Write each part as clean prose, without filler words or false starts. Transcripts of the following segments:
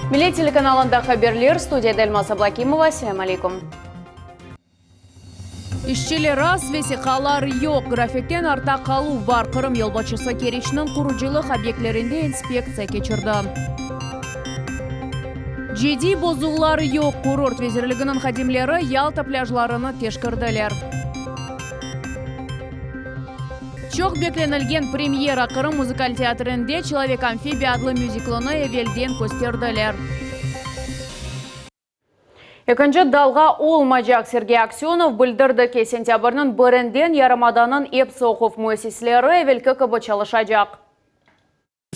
Милли телеканалында хаберлер, студияда Эльмас Аблакимова. Ассаляму алейкум. Ишчілер раз, весиқалар yok. Графиктен арта қалу бар. Қырым елбатшысы Керечінің құружилық объектлерінде инспекция кечірді. Жеди бозулар yok. Курорт везірлігінің хадимлері Ялта пляжларыны тешкірділер. Чоқ бекленілген премьера Қырым музыкаль театрінде «Человек-амфибия» адлы мюзиклыны евелден көстерділер. Екінші далға олмайжақ Сергей Аксенов білдірді ке сентябрның бірінден Ярамаданын Эпсохов муэсислері евелкі кібі çalışacak.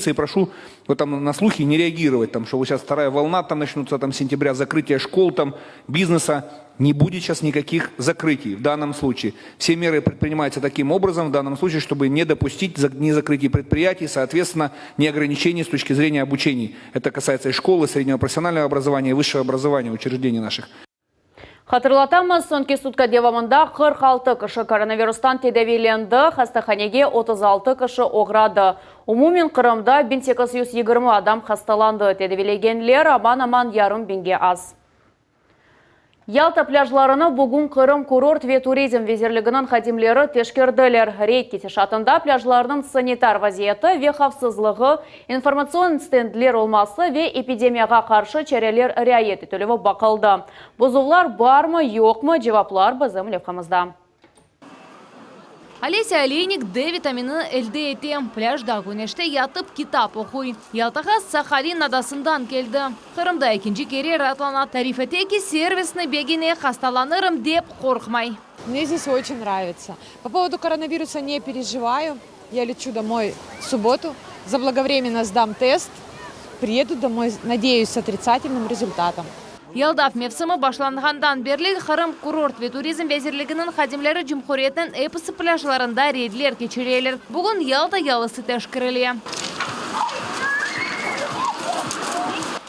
И прошу там, на слухи не реагировать, там, что вот сейчас вторая волна, там начнутся там, с сентября закрытия школ, там, бизнеса. Не будет сейчас никаких закрытий в данном случае. Все меры предпринимаются таким образом в данном случае, чтобы не допустить ни закрытия предприятий, соответственно, ни ограничений с точки зрения обучений. Это касается и школы, среднего профессионального образования, и высшего образования, учреждений наших. Хатırlatamыз, сонки сутка девамында 46 кіші коронавирустан тедавиленді, хастаханеге 36 кіші оғрады. Умумен Қырымда 1820 адам хасталанды. Тедавилегенлер аман-аман ярым бенге аз. Ялта пляжларыны бүгін Қырым курорт ве туризм везерлігінің хадимлері тешкерділер. Рейд кетешатында пляжларының санитар вазиеті ве хавсызлығы, информацион стендлер олмасы ве эпидемияға қаршы чәрелер ряет етілігі бақылды. Бұзулар бар ма, yok ма, жеваплар бізім левқамызда. Олеся Олейник Д витамины әлді етем. Пляжда күнеште ятып китап оқуй. Ялтаға Сахалин адасындан келді. Қырымда екінші кере ратлана тарифетеки сервисны бегіне хасталанырым деп қорқмай. Мне здесь очень нравится. По поводу коронавируса не переживаю. Я лечу домой в субботу, заблаговременно сдам тест, приеду домой, надеюсь, с отрицательным результатом. Ялдав мевсімі башланғандан берлік Қырым курорт ве туризм везерлігінің хадимлері Жүмхуретінің эпысы пляжларында рейдлер кечерелер. Бүгін Ялта ялысы тәшкірілі.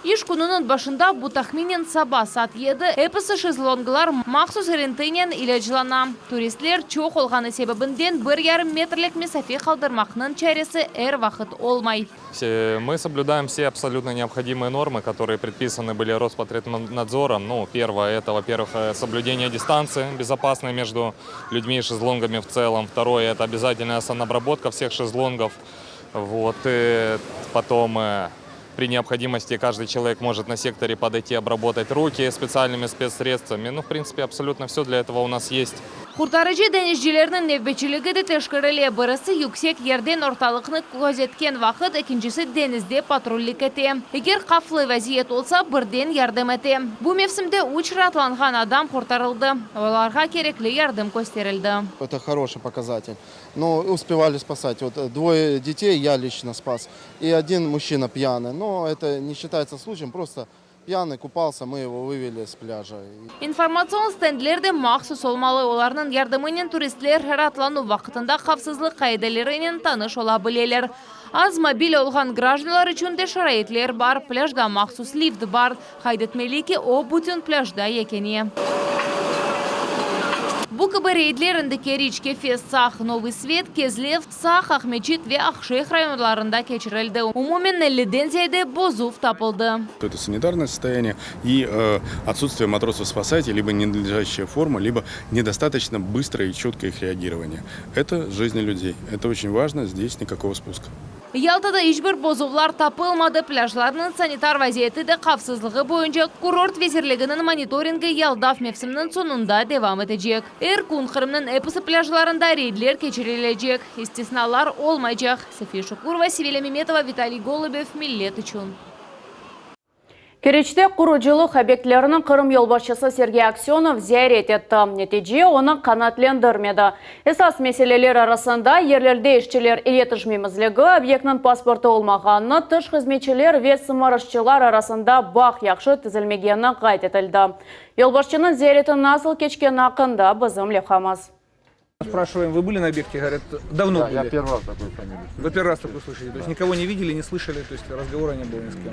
Иш күнінің башында бұтақменен саба сат еді, эпысы шезлонгылар мақсус рентынен илежлана. Туристлер чоқ олғаны себебінден 1,5 метрлік месафе қалдырмақның чәресі әр вақыт олмай. Мы соблюдаем все абсолютно необходимые нормы, которые предписаны были Роспотребнадзором. Ну, первое, это, во-первых, соблюдение дистанции безопасной между людьми и шезлонгами в целом. Второе, это обязательная санобработка всех шезлонгов. Вот. И потом, при необходимости, каждый человек может на секторе подойти, обработать руки специальными спецсредствами. Ну, в принципе, абсолютно все для этого у нас есть. Kurtarıcı denizcilerinin nevbetçiligi de teşkirili. Birisi yüksek yerden ortalıqını gözetken vakit, ikincisi denizde patrollik ete. Eğer qaflı vaziyet olsa birden yardım ete. Bu mevsimde 3 ratlanğan adam kurtarıldı. Onlarga gerekli yardım gösterildi. Это хороший показатель. Но успевали спасать. Вот 2 детей я лично спас. И 1 мужчина пьяный. Но это не считается случаем, просто пьяный купался, мы его вывели с пляжа. İnformasyon stendlerde mahsus olmalı. Olarının yardımının turistler rahatlanı vaxtında xavfsızlık kaidelerinin tanış olabilirler. Az mobil olğan gражданlar üçün de şarayetler var. Pляжda mahsus lift var. Kaydetmeli ki o bütün pляжda ekeni. Bu gibi reydlerinde Keriçke, Fes-Sağ, Новый Свет, Кезлев, Sağ, Ахмечит ve Ақшейх районlarında geçirildi. Umumen 50'den ziyade bozuv tapıldı. Это санитарное состояние и отсутствие матросов-спасателей, либо ненадлежащая форма, либо недостаточно быстрое и четкое их реагирование. Это жизни людей. Это очень важно, здесь никакого спуска. Ялtada hiçbir bozuvlar tapılmadı. Pляжlarının sanitar vaziyeti de қавсызлығы boyunca kurort vezirliginin monitoringi Ялдав mevsiminin sonunda devam edecek. Erkun Kırım'ın episi pляжlarında reydler geçirilecek. İstisnalar olmayacak. Sefiye Şukurova, Sivile Memetova, Vitaliy Golubov, Millet için. Керечте құружилық объектілерінің Қырым елбасшысы Сергей Аксенов зиярет етті. Нәтиже оны қанатлендірмеді. Esas меселелер арасында ерлерде ішчілер иетішмемізлігі, объектінің паспорты олмағаны, тыш қызметчілер ве сымарышчылар арасында бақ яқшы тізілмегені қайт етілді. Елбасшының зияретін насыл кечкен ақында бізім левхамаз. Спрашиваем, вы были на объекте? Говорят, давно были. Я первый раз такой фамилию. Вы первый раз такой слышите? То есть никого не видели, не слышали, то есть разговора не было ни с кем.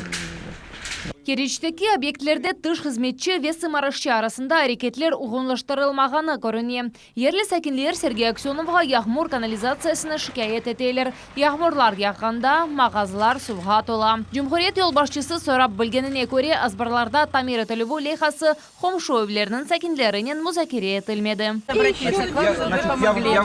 Керечтеки объектлерде тыш хызметчі весы марышчы арасында әрекетлер уғынлаштырылмағаны көріне. Ерлі сәкінлер Сергей Аксеновға яғмур канализациясыны шикайет етейлер. Яғмурлар яғғанда мағазылар суға тола. Жұмхуриет елбашчысы сорап білгеніне көре азбарларда Тамира Төлеву лейхасы Хомшоевлерінің сәкінлерінен музакире етілмеді.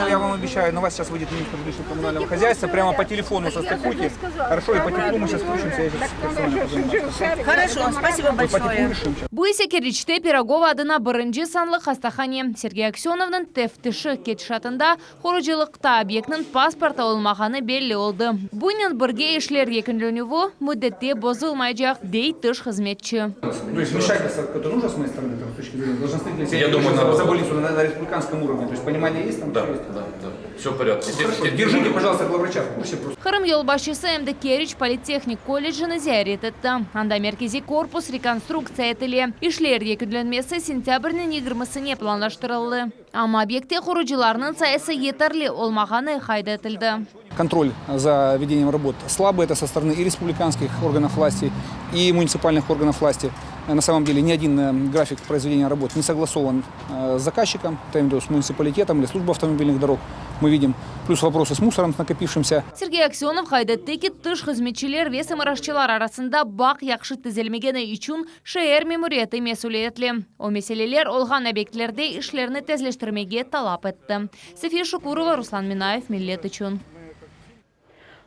Я вам обещаю, на вас сейчас выйдет министр жилищного коммунального хозяйства, прямо по телефону состыкуйте. Хорошо, и по телефону мы сейчас включимся, я сейчас персонально позаймусь. Хорошо, спасибо большое. Буйсе Керечте Пирогова адына бірінші санлы хастахане. Сергей Аксеновның тефтіші кетшатында хорыжылықта объектнің паспорта олмағаны белі олды. Бұйнен бірге ішлер екінленуі мүддетте бозылмайжақ дей тыш хызметчі. То есть вмешательство, которое нужно с моей стороны, с точки зрения должностных лиц, я думаю, заболеть на республиканском уровне. То есть понимание есть там? Да. Все в порядке. Держите, пожалуйста, главврача в курсе просто. Қырым елбашысы әмді Керич политехник колледжіні зиярет етті. Анда меркези корпус реконструкция етілі. Ишлер екіленмесі сентябрінің 20-сіне планлаштырылды. Ама объекте құрыжыларының сайысы етерлі олмағаны қайда етілді. Контроль за ведением работ слабый, это со стороны и республиканских органов власти, и муниципальных органов власти. На самом деле ни один график произведения работ не согласован с заказчиком, с муниципалитетом или службой автомобильных дорог. Мы видим плюс вопросы с мусором накопившимся. Сергей Аксенов хайдеттеки тыш хызметчилер весі мырашчылар арасында бақ яқшы тізелмегені үшін шәер мемуриеті месулетлі. О меселелер олған объектлерде ішлеріні тезлештірмеге талап етті. София Шукурова, Руслан Минаев, Миллет үшін.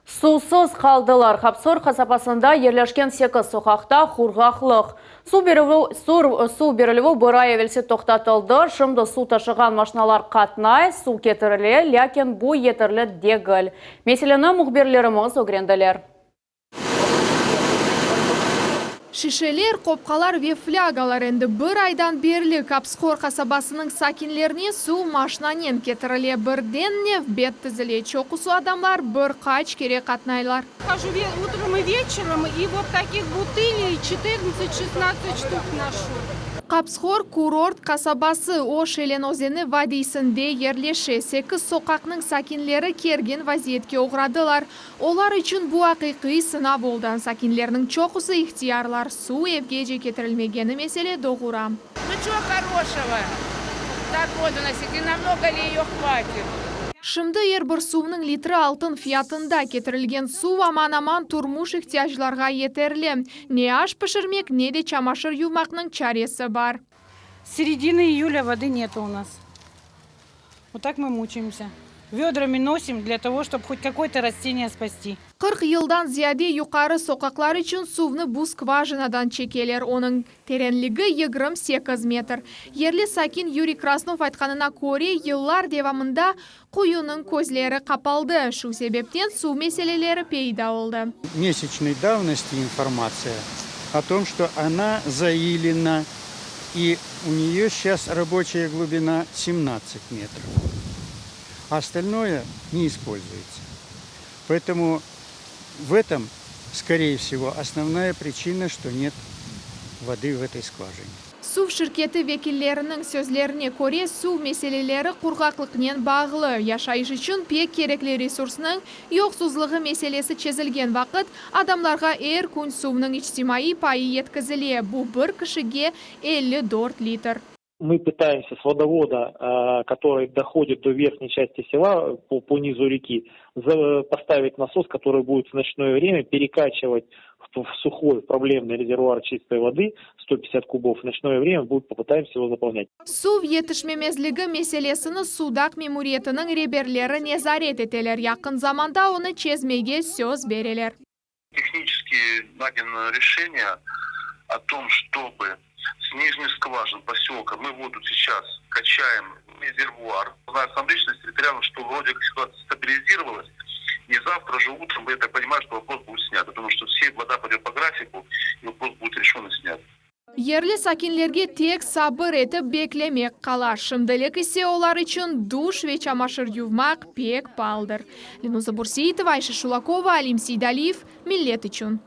Сусыз қалдылар. Хапсор қасапасында ерлешкен секі соқақта хурғақлық. Су берілуі бұрай велсе тоқтатылды. Шымды су ташыған машиналар қатнай, су кетірілі, ләкен бұ етірлі дегіл. Меселені мұхберлеріміз өгренділер. Шишелер, қопқалар ве флягалар енді бір айдан берлі Капсхор қасабасының сакинлеріне су машинанен кетіріле бірден неф бет тізіле. Чоқысу адамлар бір қач керек қатнайлар. Хожу утром и вечером, и вот таких бутылей 14-16 штук ношу. Капсхор курорт қасабасы о Шелен өзені вадейсінде ерлеше 8 соқақның сакинлері керген вазиетке оғрадылар. Олар үшін бұл ақиқи сынап болдан сакинлерінің чоқысы ихтиярлар су евге кетірілмегені меселе доғыра. Ничего хорошего. Так вот у нас и намного ли ее хватит? Шымды бір суының литрі алтын фиятында кетірілген су аман-аман турмуш ихтияжларға етерлі. Не аш пішірмек, не де чамашыр юмақның чаресі бар. С середины июля воды нет у нас. Вот так мы мучаемся. Ведрами носим для того, чтобы хоть какое-то растение спасти. 40 yıldan ziyade yuqarı sokaklar için suvni bu skvajinadan çekeler. Onun terenligi 28 metr. Yerli sakin Yuri Krasnov aytqanına ko'ra, yıllar devamında quyunun көзлері қапалды. Şu sebepten su meseleleri peyda oldu. Месячной давности информация о том, что она заилена, и у нее сейчас рабочая глубина 17 метров. А остальное не используется. Поэтому в этом, скорее всего, основная причина, что нет воды в этой скважине. Su şirketi vekillerinin sözlerine göre su meseleleri kurgaqlıqnen bağlı. Yaşayış için pek gerekli resursның yoksuzluğu meselesi çözülgen vaqt adamlarga er kun suvның ictimai payı yetkizile. Bu bir kişiге 54 litr. Мы пытаемся с водовода, который доходит до верхней части села по низу реки, поставить насос, который будет в ночное время перекачивать в сухой проблемный резервуар чистой воды 150 кубов. В ночное время попытаемся его заполнять. Su yetişmemezligi meselesini Sudak Memuriyetining reberleri nezaret eteler. Yakın zamanda onu çözmege söz vereler. Технически найдено решение о том, чтобы с нижних скважин поселка мы воду сейчас качаем в резервуар. Знаю сам лично территориально, что вроде как ситуация стабилизировалась. И завтра же утром, я так понимаю, что вопрос будет снят. Потому что все вода пойдет по графику, и вопрос будет решен и снят. Yerli sakinlerge tek sabır etip beklemek kalar. Şimdilik ise olar için duş ve çamaşır yuvmak pek paldır. Linuza Bursiyetova, Ayşe Şulakova, Alim Seydaliyev, Millet için.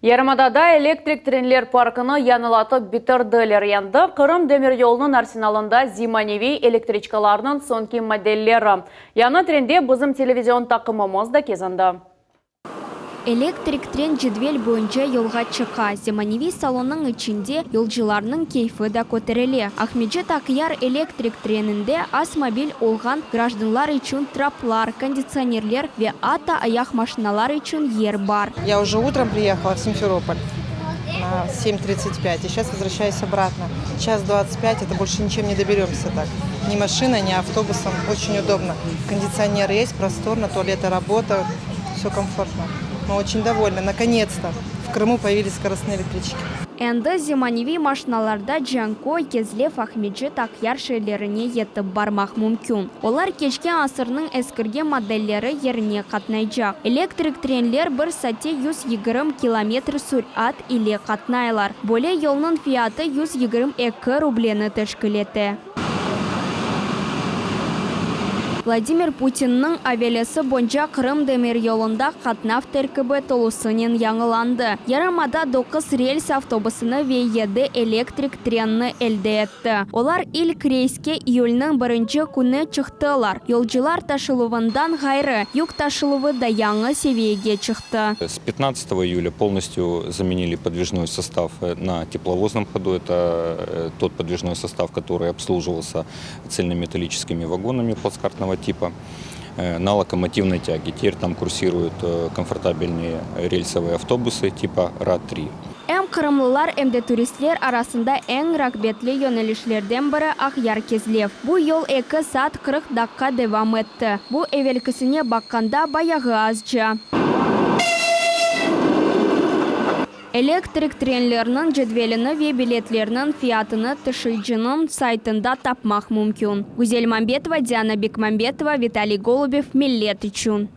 Yarımadada elektrik trenler parkını yanılatıp bitirdiler yandı. Kırım Demiryolu'nun arsenalında Zimanevi elektriçkalarının sonki modelleri. Yanı trende bizim televizyon takımımız da kezindi. Электрик трен жедвел бойынша yolға чықа. Заманеви салонның içinde yolcılarның кейфі да көтереле. Ахмеджет Акияр электрик тренінде аз мобиль олған гражданлар үшін траплар, кондиционерлер ве ата аяқ машиналар үшін ер бар. Я уже утром приехала в Симферополь на 7:35 и сейчас возвращаюсь обратно. Час 25, это больше ничем не доберемся так. Ни машиной, ни автобусом. Очень удобно. Кондиционер есть, просторно, туалеты работают, все комфортно. Мы очень довольны. Наконец-то в Крыму появились скоростные электрички. Энді заманеви машиналарда Джанко, Кезлев, Ахмеджет Акияр шейлеріне етіп бармақ мүмкін. Олар кешкен асырның әскерге модельлері еріне қатнайжақ. Электрик тренлер бір сәтте 120 км сүрат иле қатнайлар. Боле елның фияты 122 рублені тәшкілеті. Владимир Путинның авиалесі бонжа Крым демир yolunda қатнав тәркібі толысынен яңыланды. Ярамада 9 рельс автобусыны ве 7 электрик тренні әлді етті. Олар ilk рейске июльнің 1 күні чықтылар. Yolcular ташылуындан ғайры, юк ташылуы да яңы севеге чықты. С 15 июля полностью заменили подвижной состав на тепловозном ходу. Это тот подвижной состав, который обслуживался цельнометаллическими вагонами плацкартного типа на локомотивной тяге. Теперь там курсируют комфортабельные рельсовые автобусы типа РА-3. Кырымлылар әмді туристлер арасында әң рақбетлі йөнелішлерден бірі Акияр Кезлев. Бұл yol 2 saat 40 dakika devam etті. Бұл evvelkisine bakқанда баяғы азжа. Электрик тренлерінің жедвеліні ве билетлерінің фиятыны тышыйжының сайтында тапмақ мүмкін. Гүзел Мамбетова, Диана Бекмамбетова, Виталий Голубев, Миллет үшін.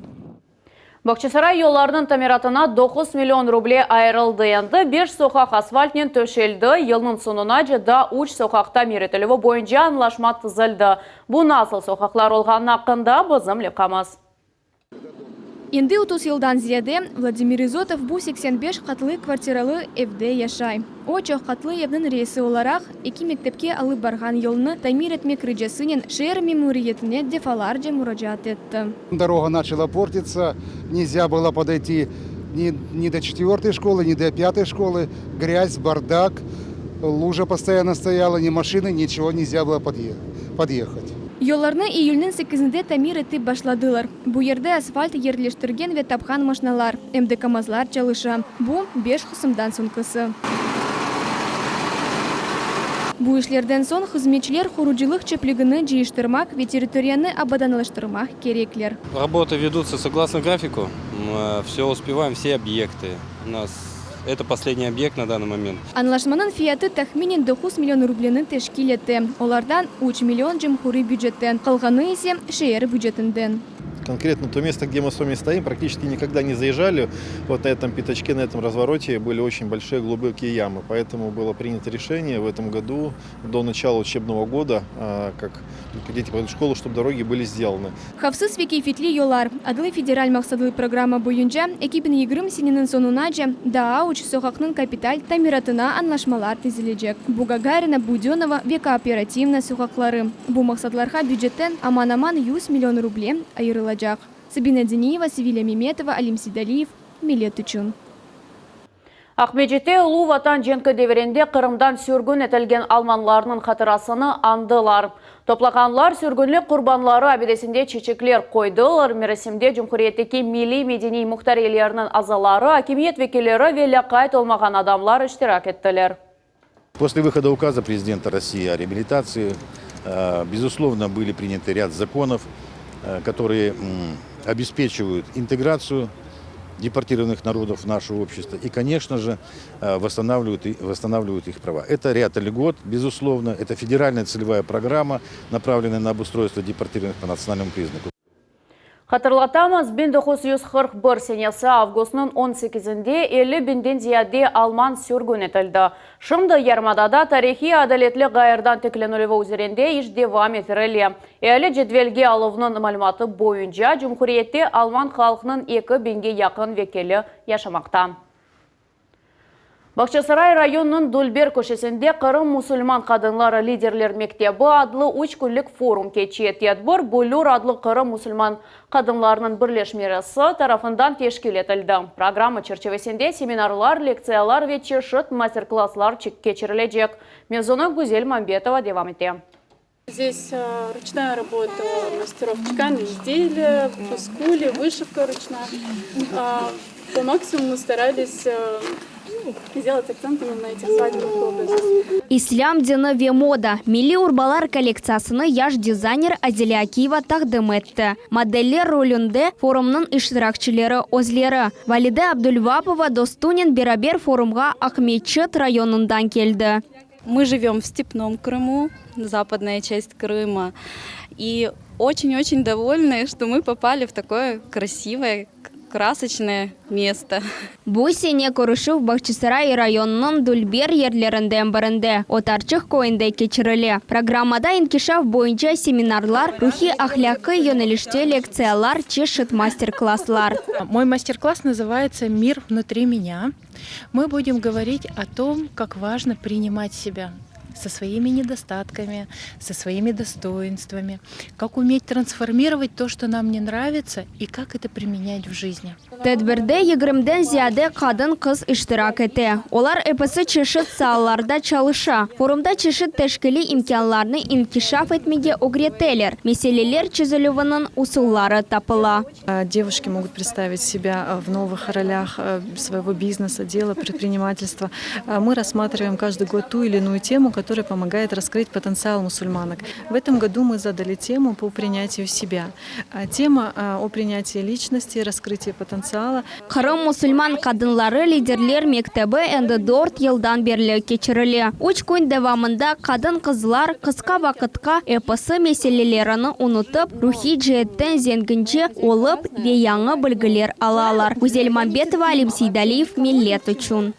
Бақчасарай yollarının тamiratına 9 milyon ruble ayrıldı. Енді 5 sokak asfaltnen төшелді. Yılının sonuna da 3 sokakta meretілігі boyunca anlaşma tızıldı. Bu nasıl sokaklar olğanın hakkında bizim лекамыз. Енді 30 yıldan ziyade Vladimir Izotov bu 85 қатлы квартиралы evde yaşay. O çok қатлы evnin reisi olarak 2 mektepke alıp bargan yolunu tamir etmek ricasının şehir memuriyetine defalarca müracaat etti. Дорога начала портиться, нельзя было подойти ни до 4-й школы, ни до 5-й школы. Грязь, бардак, лужа постоянно стояла, ни машины, ничего нельзя было подъехать. Yollarını iyulның 8-de tamir etip başladılar. Bu yerde asfalt yerleştirgen ve tapkan maşinalar, MDKamazlar çalışa. Bu 5 kısımdan sonrası. Bu işlerden son hizmetçiler хуручылык чеплигini жыйыштырмак ve территорияны абаданлаштырмак кереклер. Работы ведутся согласно графику. Мы все успеваем, все объекты. У нас это последний объект на данный момент. Anlaşmanın fiyatı tahminen 9 milyon rubleni teşkil etti. Onlardan 3 milyon cumhuri büdjetten, kalganı ise şehir büdjetinden. Конкретно то место, где мы с вами стоим, практически никогда не заезжали. Вот на этом пятачке, на этом развороте были очень большие глубокие ямы. Поэтому было принято решение в этом году, до начала учебного года, как дети пойдут в школу, чтобы дороги были сделаны. Hafsız ve keyfetli yollar adlı federal maksadlı programa boyunca 2020 senenin sonunca daha uç sokakның kapital tamiratına anlaşmalar tüzülecek. Bu Gagarina, Budionova ve kooperativna sokakları. Bu maksatlarga büdjetten aman 100 milyon ruble ayrılacak. Sabina Deniyeva, Sevilla Memetova, Alim Sidaliyev, Millet üçün. Ахмеджетте ұлы ватан женкі деверенде Қырымдан сөргін етілген алманларының қатырасыны андылар. Топлағанлар сөргінлі құрбанлары абедесінде чечеклер қойдылар. Мересімде Жұмхурияттеки милли медени мұқтар елерінің азалары, акимиет векелері ве лақайт олмаған адамлар іштирак еттілер. После выхода указа президента России о реабилитации, безусловно, были приняты ряд законов, которые обеспечивают интеграцию депортированных народов в наше общество и, конечно же, восстанавливают их права. Это ряд льгот, безусловно, это федеральная целевая программа, направленная на обустройство депортированных по национальному признаку. Hatırlatamaz 1941 senesi avgustun 18'inde 50 binden ziyade Alman sürgün etildi. Şimdi Yarmadada tarihi adaletli gayırdan teklenülüvü üzerinde iş devam ettirildi. Eli cedvelge alıvının malumatı boyunca Cumhuriyette Alman halkının 2000'e yakın vekili yaşamakta. Бақчасарай районының Дульбер көшесінде Қырым мұсылман қадынлары лидерлер мектебі адлы 3 күнлік форум кечиет ядбор Булюр адлы Қырым мұсылман қадынларының бірлешмересі тарафындан тешкел етілді. Программа черчевесінде семинарлар, лекциялар ве чешет мастер-класслар кечірілежек. Мезоны Гузель Мамбетова девам ете. Здесь ручная работа мастеров чеканных изделия, пускули, вышивка ручная. По максимуму старались сделать акцент именно на этих свадебных образах. Ислам дені ве мода. Милли урбалар коллекциясыны яш дизайнер Азелия Акиева тақдым етті. Модельлер ролінде форумның иштиракчылары өзлері. Валида Абдульвапова Достунин Берабер форумға Ахметчет районындан келді. Мы живем в степном Крыму, западная часть Крыма. И очень-очень довольны, что мы попали в такое красивое, красочное место. Бұл сене көріші Бақчасарай районының Дульбер ерлерінден бірінде отарчық койындай кечірілі. Программада инкишаф бойынша семинарлар, рухи ахляқы йонеліште лекциялар, чешет мастер-класслар. Мой мастер-класс называется «Мир внутри меня». Мы будем говорить о том, как важно принимать себя со своими недостатками, со своими достоинствами, как уметь трансформировать то, что нам не нравится, и как это применять в жизни. Тәдбірде 20-ден зияде қадын қыз иштирак еті. Олар эпісі чешет салаларда чалыша. Форумда чешет тәшкілі имканларны инкишаф етмеге огретелер. Меселелер чезілівінің усуллары тапыла. Девушки могут представить себя в новых ролях своего бизнеса, дела, предпринимательства. Мы рассматриваем каждый год ту или иную тему, которая помогает раскрыть потенциал мусульманок. В этом году мы задали тему по принятию себя. Тема о принятии личности, раскрытии потенциала. Қырым мұсылман қадынлары лидерлер мектебі әнді 4 елдан берлі кечірілі. 3 күн давамында қадын қызлар қысқа вақытқа эпосы меселелеріні ұнытып, рухи джеттен зенгінче олып ве яңы білгілер алалар. Гузель Мамбетова, Алим Сейдалиев, Миллет үшін.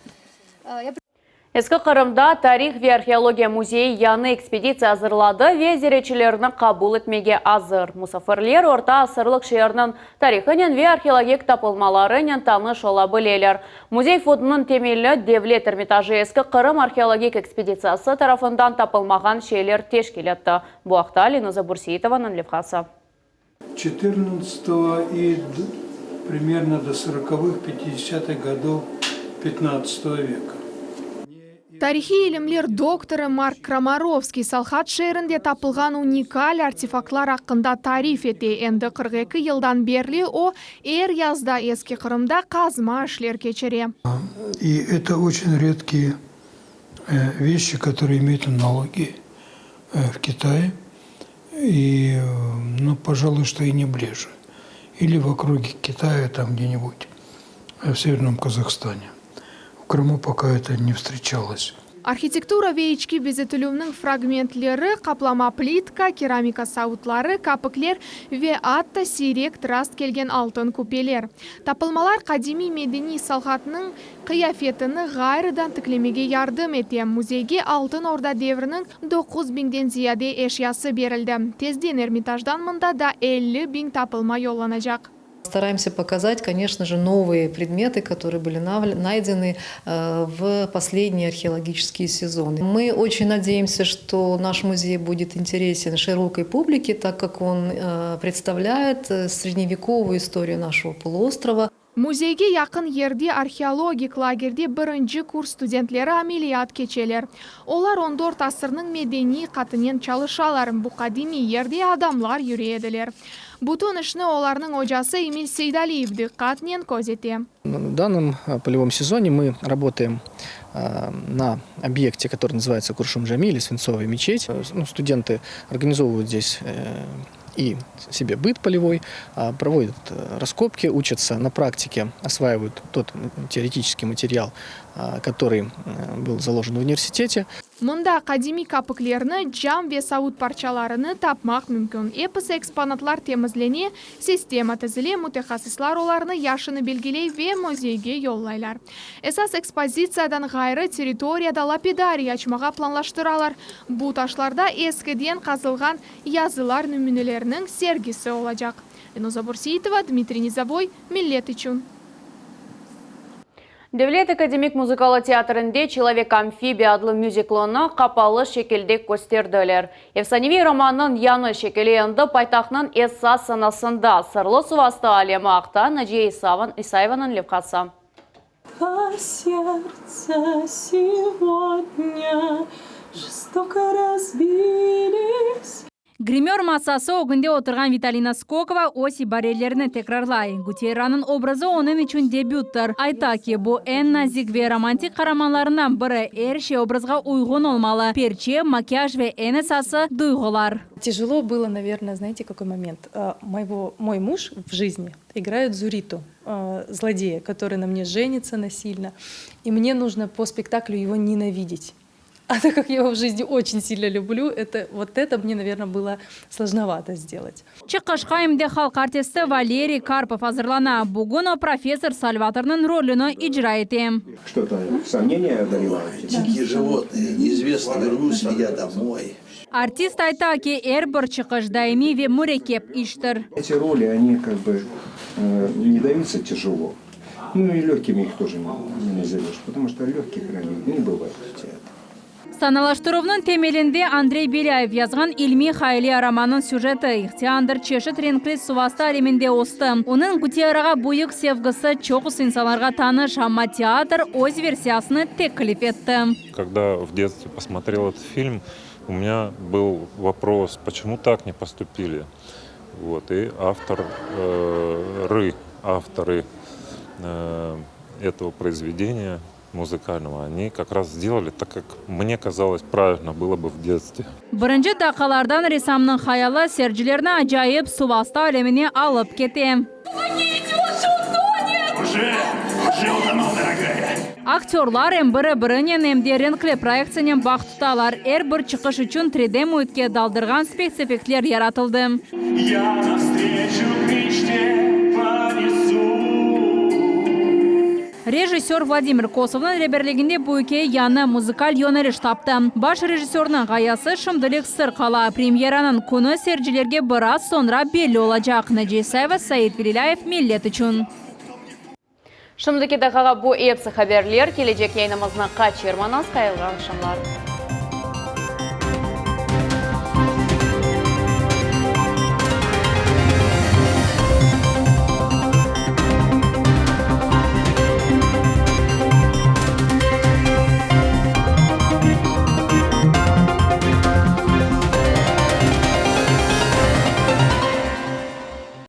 Ескі Қырымда тарих ве археология музейі яны экспедиция азырлады ве зеречілеріні қабул етмеге азыр. Мұсафырлер орта асырлық шеерінің тарихынен ве археологик тапылмаларынен таныш ола білелер. Музей фудының темелі Девлет Эрмитажы ескі Қырым археологик экспедициясы тарафындан тапылмаған шейлер тешкелетті. Буақта Линуза Бурсиетованың левхасы. 14 и примерно до 40-х, 50-х годов 15 века. Тарихи илимлер докторы Марк Крамаровский Салхат шерінде тапылған уникаль артефактлар ақында тариф ете. Энді 42 елдан берлі о язда ескі Қырымда қазма ішлер кечере. И это очень редкие вещи, которые имеют аналогии в Китае. И, ну, пожалуй, что и не ближе. Или в округе Китая, там где-нибудь в Северном Казахстане. В Крыму пока это не встречалось. Архитектура вейчки безетілімнің фрагментлері, қаплама плитка, керамика сауытлары, капыклер ве атта сирек траст келген алтын купелер. Тапылмалар қадими медени салғатының қияфетіні ғайрыдан тіклемеге ярдым ете. Музейге алтын орда деврінің 9.000-ден зияде эшясы берілді. Тезден Эрмитаждан мында да 50.000 тапылма йолланажақ. Стараемся показать, конечно же, новые предметы, которые были найдены в последние археологические сезоны. Мы очень надеемся, что наш музей будет интересен широкой публике, так как он представляет средневековую историю нашего полуострова. Музейге якын ерде археологик лагерде бірінші курс студентлері амелият кечелер. Олар 14 асырның медени қатынен чалышалар. Бұ қадими ерде адамлар юрееділер. Бұтын ішіні оларның ожасы Эмиль Сейдалиев дыққатнен көзете. В данном полевом сезоне мы работаем на объекте, который называется Куршум-Джами или Свинцовая мечеть. Студенты организовывают здесь и себе быт полевой, проводят раскопки, учатся на практике, осваивают тот теоретический материал, который был заложен в университете. Мұнда академик капыклерні, жам ве сауыт парчаларыны тапмақ мүмкін. Эпысы экспонатлар темізлене, система тізіле, мутехасислар оларыны яшыны белгілей ве музейге йоллайлар. Эсас экспозициядан ғайры территорияда лапидария ачмаға планлаштыралар. Бұ ташларда ескіден қазылған язылар нүмінелерінің сергісі олacak. Линуза Бурсиетова, Дмитрий Низовой, Миллет үшін. Девлет академик музыкалы театрында «Человек-амфибия» адлы мюзиклына қапалы шекелдек көстерділер. Евсаневи романның яны шекелі енді пайтақның эсса санасында сырлы сувасты алемі ақта Наджия Исаеваның левқасы. Два сердца сегодня жестоко разбились. Гример массасы огынде отырған Виталина Скокова оси барелеріні текрарлай. Гутейраның образы оның үшін дебюттар. Айта ки, бұл ән назик ве романтик қараманларынан бірі әрше образға уйғын олмалы. Перче, макияж ве ән эсасы дұйғылар. Тяжело было, наверное, знаете, какой момент. Мой муж в жизни играет Зуриту, злодея, который на мне женится насильно. И мне нужно по спектаклю его ненавидеть. А так как я его в жизни очень сильно люблю, это мне, наверное, было сложновато сделать. Чыққашқа емде халық артисті Валерий Карпов hazırlана. Бүгін профессор Сальваторның роліні иджра етем. Что-то сомнения одолевало? Дикие животные, неизвестно, вернусь ли я домой. Артист айта ки бір чықыш даими ве мурекеп иштір. Эти роли, они как бы не даются тяжело. Ну и легкими их тоже не назовешь, потому что легких ролей не бывает в театре. Саналаштыровның темелінде Андрей Беляев язған Илми Хайлия романын сюжеті. Ихтиандыр чешет ренклес сувасты алемінде осты. Оның Гутиераға бұйық севгісі чоқыс инсаларға таныш, амма театр өз версиясыны теклиф етті. Когда в детстве посмотрел этот фильм, у меня был вопрос, почему так не поступили. Вот, и авторы этого произведения музыкального, они как раз сделали так, как мне казалось правильно было бы в детстве. Бірінші дақалардан ресамның хаялы сержілеріне ажайып сувасты алеміне алып кетем. Уже утонул, дорогая. Актерлар бірі-бірінен емдерін кле проекциямен бақ тұталар. Бір чықыш үшін 3D мұйтке далдырған спецэффектлер яратылды. Я навстречу к мечте понесу. Режиссер Владимир Косовның реберлігінде бұйке яны музыкаль йонері штапты. Баш режиссерның ғаясы шымдылық сыр қала. Премьеранын күні сержілерге біраз sonra белі олacak. Наджия Исаева, Саид Вилиляев, Миллет үшін. Шымдыки дақаға бұ епсі хаберлер, келечек яйнымызна қачырманас қайылған шымлар.